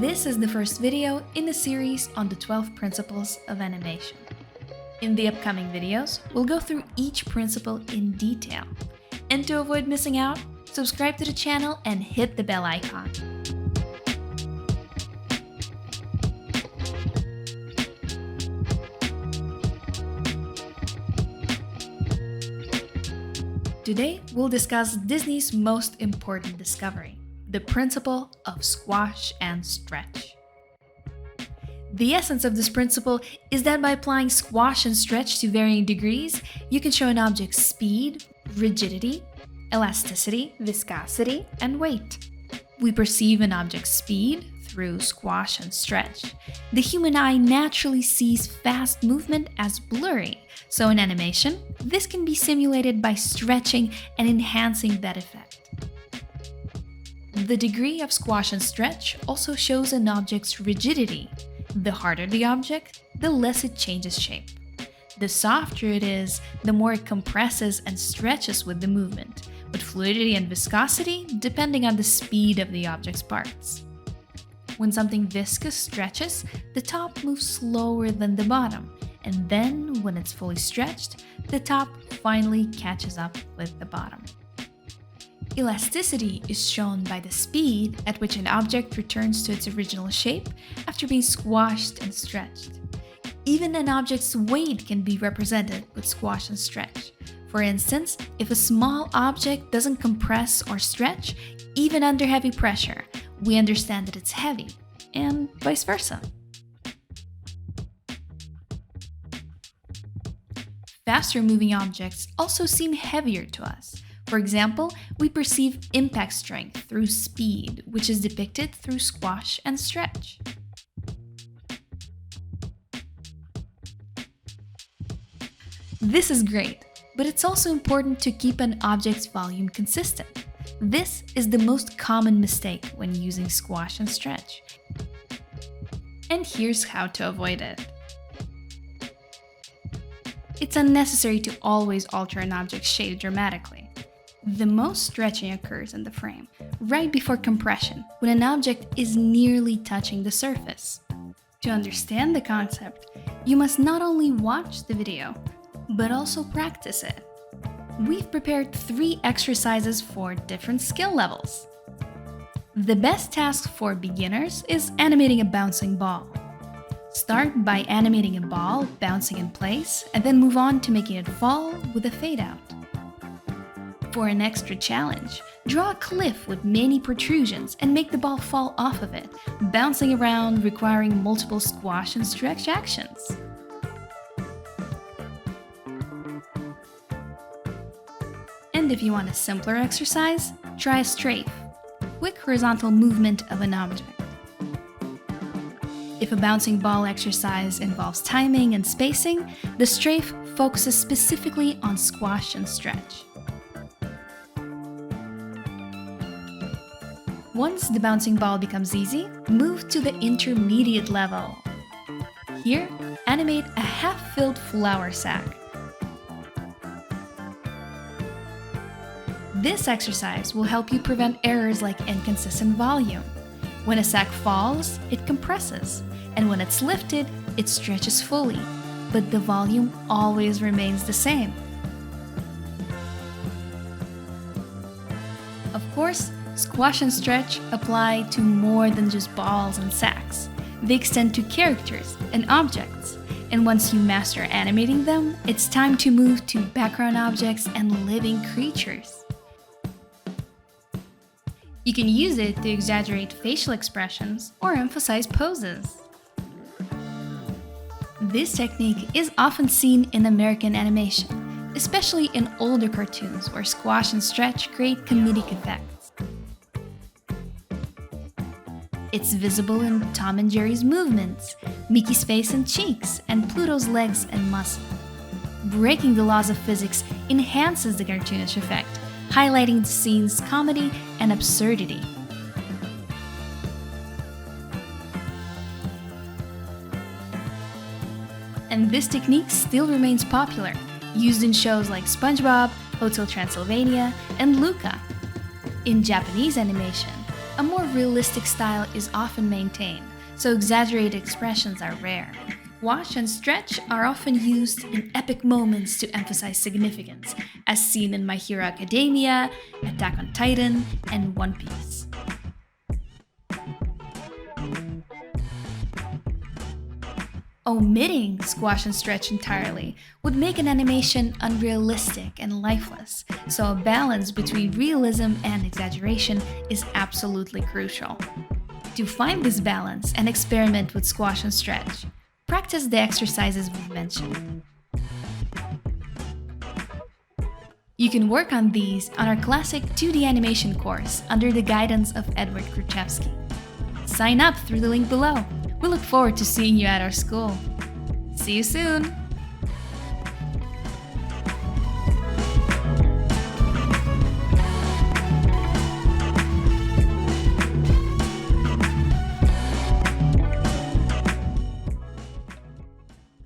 This is the first video in a series on the 12 principles of animation. In the upcoming videos, we'll go through each principle in detail. And to avoid missing out, subscribe to the channel and hit the bell icon. Today, we'll discuss Disney's most important discovery, the principle of squash and stretch. The essence of this principle is that by applying squash and stretch to varying degrees, you can show an object's speed, rigidity, elasticity, viscosity, and weight. We perceive an object's speed through squash and stretch. The human eye naturally sees fast movement as blurry, so in animation, this can be simulated by stretching and enhancing that effect. The degree of squash and stretch also shows an object's rigidity. The harder the object, the less it changes shape. The softer it is, the more it compresses and stretches with the movement, with fluidity and viscosity depending on the speed of the object's parts. When something viscous stretches, the top moves slower than the bottom, and then when it's fully stretched, the top finally catches up with the bottom. Elasticity is shown by the speed at which an object returns to its original shape after being squashed and stretched. Even an object's weight can be represented with squash and stretch. For instance, if a small object doesn't compress or stretch, even under heavy pressure, we understand that it's heavy, and vice versa. Faster moving objects also seem heavier to us. For example, we perceive impact strength through speed, which is depicted through squash and stretch. This is great, but it's also important to keep an object's volume consistent. This is the most common mistake when using squash and stretch. And here's how to avoid it. It's unnecessary to always alter an object's shape dramatically. The most stretching occurs in the frame, right before compression, when an object is nearly touching the surface. To understand the concept, you must not only watch the video, but also practice it. We've prepared 3 exercises for different skill levels. The best task for beginners is animating a bouncing ball. Start by animating a ball bouncing in place, and then move on to making it fall with a fade out. For an extra challenge, draw a cliff with many protrusions and make the ball fall off of it, bouncing around, requiring multiple squash and stretch actions. And if you want a simpler exercise, try a strafe, quick horizontal movement of an object. If a bouncing ball exercise involves timing and spacing, the strafe focuses specifically on squash and stretch. Once the bouncing ball becomes easy, move to the intermediate level. Here, animate a half-filled flour sack. This exercise will help you prevent errors like inconsistent volume. When a sack falls, it compresses, and when it's lifted, it stretches fully, but the volume always remains the same. Of course, squash and stretch apply to more than just balls and sacks. They extend to characters and objects, and once you master animating them, it's time to move to background objects and living creatures. You can use it to exaggerate facial expressions or emphasize poses. This technique is often seen in American animation, especially in older cartoons where squash and stretch create comedic effects. It's visible in Tom and Jerry's movements, Mickey's face and cheeks, and Pluto's legs and muscles. Breaking the laws of physics enhances the cartoonish effect, highlighting the scene's comedy and absurdity. And this technique still remains popular, used in shows like SpongeBob, Hotel Transylvania, and Luca. In Japanese animation, A more realistic style is often maintained, so exaggerated expressions are rare. Wash and stretch are often used in epic moments to emphasize significance, as seen in My Hero Academia, Attack on Titan, and One Piece. Omitting squash and stretch entirely would make an animation unrealistic and lifeless, so a balance between realism and exaggeration is absolutely crucial. To find this balance and experiment with squash and stretch, practice the exercises we've mentioned. You can work on these on our classic 2D animation course under the guidance of Edward Kruchevsky. Sign up through the link below. We look forward to seeing you at our school. See you soon!